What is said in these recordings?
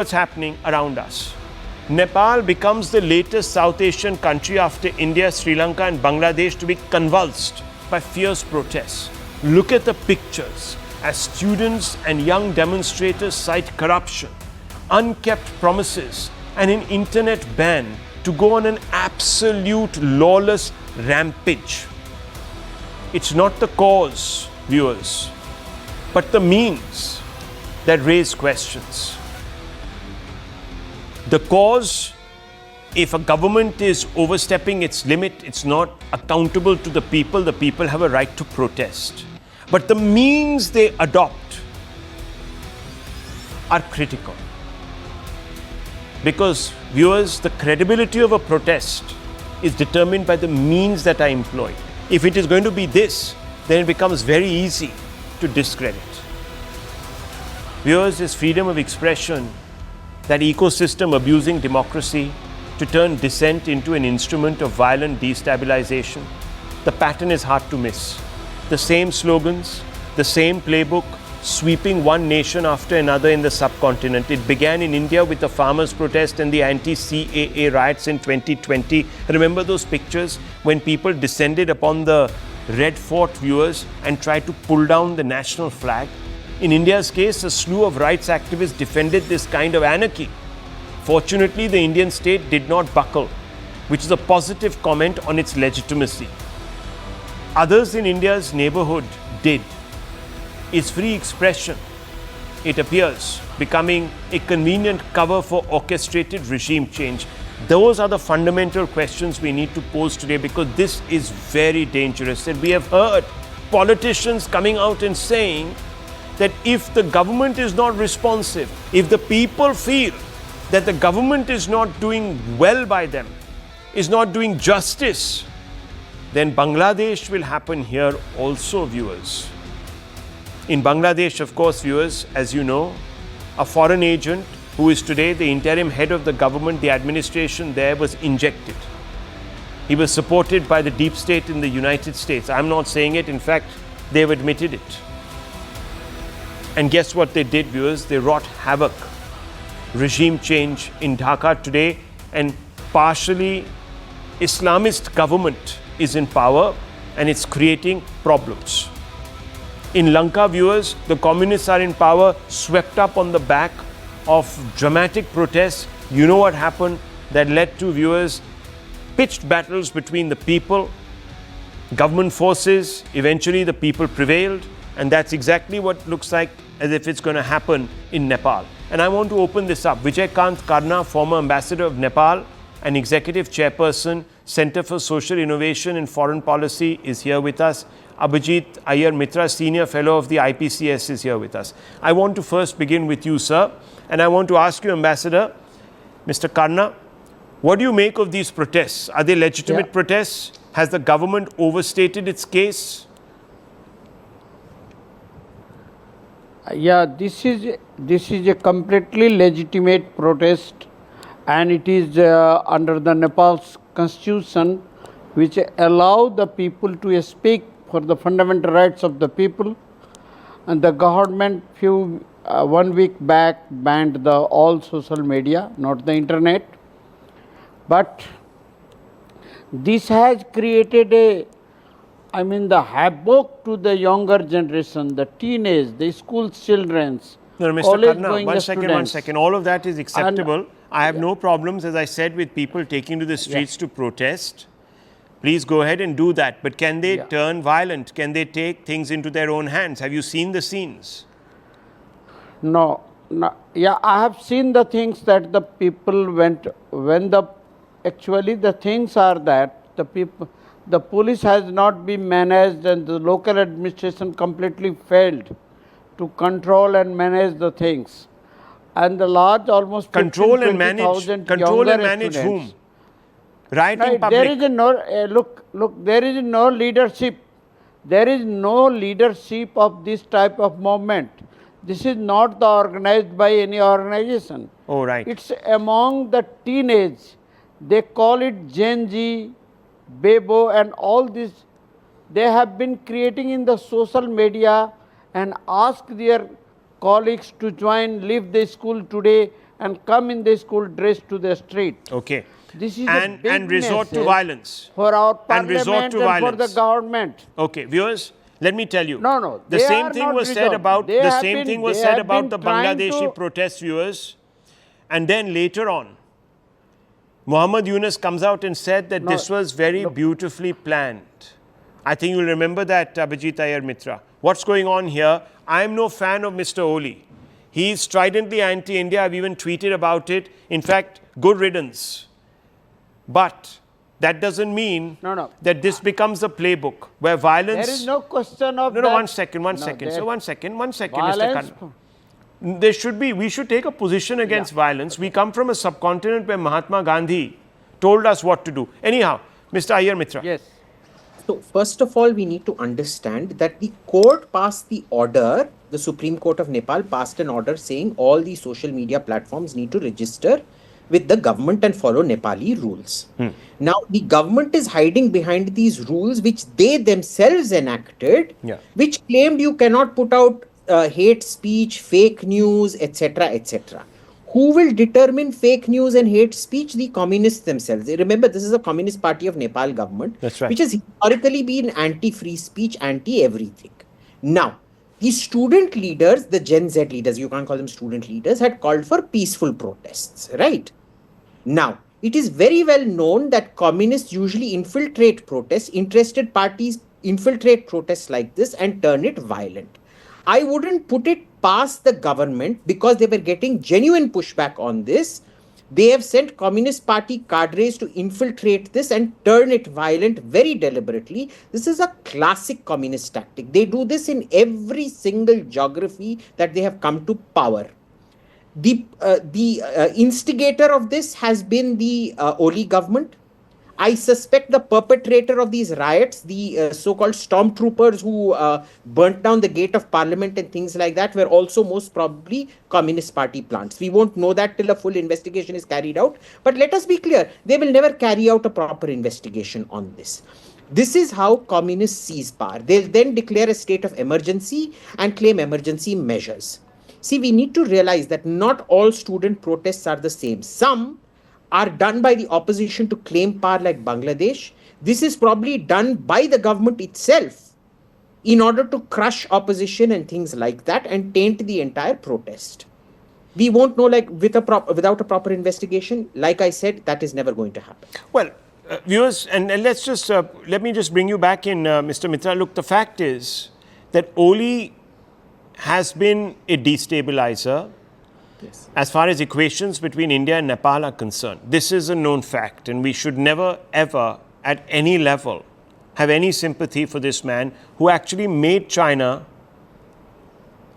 What's happening around us. Nepal becomes the latest South Asian country after India, Sri Lanka and Bangladesh to be convulsed by fierce protests. Look at the pictures as students and young demonstrators cite corruption, unkept promises and an internet ban to go on an absolute lawless rampage. It's not the cause, viewers, but the means that raise questions. The cause, if a government is overstepping its limit, it's not accountable to the people have a right to protest. But the means they adopt are critical. Because, viewers, the credibility of a protest is determined by the means that are employed. If it is going to be this, then it becomes very easy to discredit. Viewers, is freedom of expression that ecosystem abusing democracy to turn dissent into an instrument of violent destabilization? The pattern is hard to miss. The same slogans, the same playbook, sweeping one nation after another in the subcontinent. It began in India with the farmers' protest and the anti-CAA riots in 2020. Remember those pictures when people descended upon the Red Fort, viewers, and tried to pull down the national flag? In India's case, a slew of rights activists defended this kind of anarchy. Fortunately, the Indian state did not buckle, which is a positive comment on its legitimacy. Others in India's neighborhood did. Is free expression, it appears, becoming a convenient cover for orchestrated regime change? Those are the fundamental questions we need to pose today, because this is very dangerous. And we have heard politicians coming out and saying that if the government is not responsive, if the people feel that the government is not doing well by them, is not doing justice, then Bangladesh will happen here also, viewers. In Bangladesh, of course, viewers, as you know, a foreign agent who is today the interim head of the government, the administration there, was injected. He was supported by the deep state in the United States. I'm not saying it, in fact, they've admitted it. And guess what they did, viewers? They wrought havoc. Regime change in Dhaka today, and partially Islamist government is in power and it's creating problems. In Lanka, viewers, the communists are in power, swept up on the back of dramatic protests. You know what happened? That led to, viewers, pitched battles between the people, government forces. Eventually the people prevailed. And that's exactly what looks like as if it's going to happen in Nepal. And I want to open this up. Vijaykanth Karna, former ambassador of Nepal and executive chairperson, Center for Social Innovation and Foreign Policy, is here with us. Abhijit Iyer Mitra, senior fellow of the IPCS, is here with us. I want to first begin with you, sir. And I want to ask you, Ambassador, Mr. Karna, what do you make of these protests? Are they legitimate protests? Has the government overstated its case? Yeah, this is a completely legitimate protest, and it is under the Nepal's constitution, which allow the people to speak for the fundamental rights of the people. And the government 1 week back banned all social media, not the internet. But this has created the havoc to the younger generation, the teenage, the school children. No, Mr. Karna, one second. All of that is acceptable. I have no problems, as I said, with people taking to the streets to protest. Please go ahead and do that. But can they turn violent? Can they take things into their own hands? Have you seen the scenes? No. Yeah, I have seen the things that the people went, actually the things are that the police has not been managed, and the local administration completely failed to control and manage the things. And the large, almost control and manage whom? Rioting public. There is look, there is no leadership. There is no leadership of this type of movement. This is not organized by any organization. Oh, right. It's among the teenage. They call it Gen Z, Bebo, and all this. They have been creating in the social media and ask their colleagues to join, leave the school today and come in the school dressed to the street. Okay. This is a big and resort to message violence. for our And resort parliament to and for the violence. government. Okay, viewers, let me tell you. No, The they same are thing not was said resolved. about They the have same been- thing was they said have about been the trying Bangladeshi to- protest, viewers. And then later on, Muhammad Yunus comes out and said that No, this was very beautifully planned. I think you'll remember that, Abhijit Iyer Mitra. What's going on here? I'm no fan of Mr. Oli. He's stridently anti-India. I've even tweeted about it. In fact, good riddance. But that doesn't mean that this becomes a playbook where violence... There is no question of No, that. one second. So one second, Violence. Mr. Khan. We should take a position against violence. We come from a subcontinent where Mahatma Gandhi told us what to do. Anyhow, Mr. Iyer Mitra. Yes. So, first of all, we need to understand that the court passed the order, the Supreme Court of Nepal passed an order saying all the social media platforms need to register with the government and follow Nepali rules. Now, the government is hiding behind these rules which they themselves enacted, which claimed you cannot put out hate speech, fake news, etc., etc. Who will determine fake news and hate speech? The communists themselves. Remember, this is a Communist Party of Nepal government, That's right. which has historically been anti-free speech, anti-everything. Now, the student leaders, the Gen Z leaders, you can't call them student leaders, had called for peaceful protests, right? Now, it is very well known that communists usually infiltrate protests, interested parties infiltrate protests like this and turn it violent. I wouldn't put it past the government because they were getting genuine pushback on this. They have sent Communist Party cadres to infiltrate this and turn it violent very deliberately. This is a classic communist tactic. They do this in every single geography that they have come to power. The instigator of this has been the Oli government. I suspect the perpetrator of these riots, the so-called stormtroopers who burnt down the gate of parliament and things like that, were also most probably Communist Party plants. We won't know that till a full investigation is carried out. But let us be clear, they will never carry out a proper investigation on this. This is how communists seize power. They'll then declare a state of emergency and claim emergency measures. See, we need to realize that not all student protests are the same. Some are done by the opposition to claim power like Bangladesh. This is probably done by the government itself in order to crush opposition and things like that and taint the entire protest. We won't know without a proper investigation. Like I said, that is never going to happen. Well, viewers, and let's just, let me just bring you back in, Mr. Mitra. Look, the fact is that Oli has been a destabilizer. Yes. As far as equations between India and Nepal are concerned. This is a known fact, and we should never, ever, at any level, have any sympathy for this man who actually made China,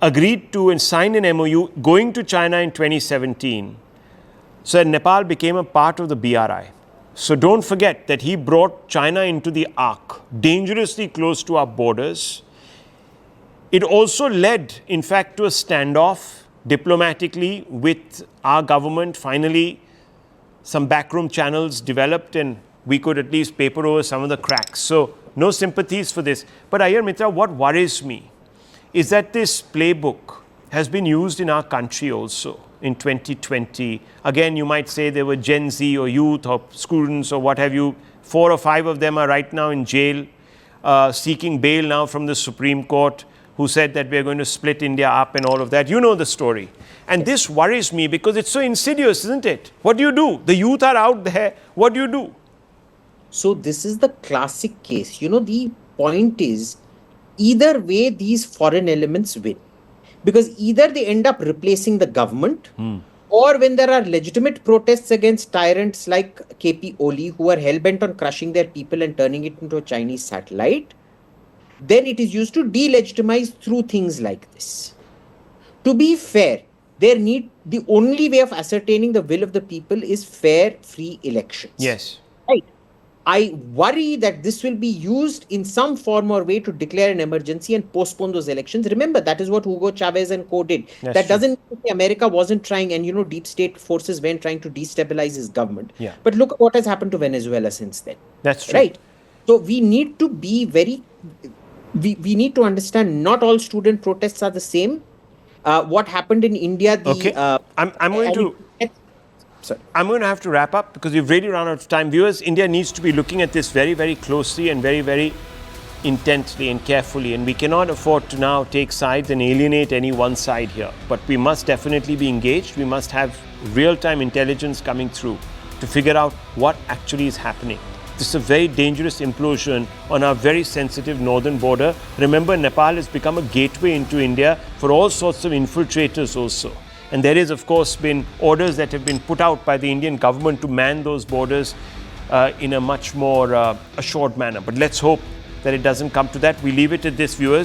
agreed to and signed an MOU going to China in 2017, so that Nepal became a part of the BRI. So don't forget that he brought China into the arc, dangerously close to our borders. It also led, in fact, to a standoff diplomatically with our government. Finally, some backroom channels developed and we could at least paper over some of the cracks. So no sympathies for this. But Iyer Mitra, what worries me is that this playbook has been used in our country also in 2020. Again, you might say there were Gen Z or youth or students or what have you. 4 or 5 of them are right now in jail, seeking bail now from the Supreme Court, who said that we're going to split India up and all of that. You know the story. And this worries me because it's so insidious, isn't it? What do you do? The youth are out there. What do you do? So this is the classic case. You know, the point is, either way, these foreign elements win. Because either they end up replacing the government, or when there are legitimate protests against tyrants like KP Oli, who are hell-bent on crushing their people and turning it into a Chinese satellite, then it is used to delegitimize through things like this. To be fair, the only way of ascertaining the will of the people is fair, free elections. Yes. Right. I worry that this will be used in some form or way to declare an emergency and postpone those elections. Remember, that is what Hugo Chavez and co did. That doesn't mean America wasn't trying, and deep state forces weren't trying to destabilize his government. Yeah. But look at what has happened to Venezuela since then. That's true. Right. So we need to be we need to understand not all student protests are the same. What happened in India, I'm going to Sorry. I'm going to have to wrap up because we've really run out of time. Viewers, India needs to be looking at this very, very closely and very, very intently and carefully. And we cannot afford to now take sides and alienate any one side here. But we must definitely be engaged. We must have real-time intelligence coming through to figure out what actually is happening. This is a very dangerous implosion on our very sensitive northern border. Remember, Nepal has become a gateway into India for all sorts of infiltrators also. And there is, of course, been orders that have been put out by the Indian government to man those borders in a much more assured manner. But let's hope that it doesn't come to that. We leave it at this, viewers.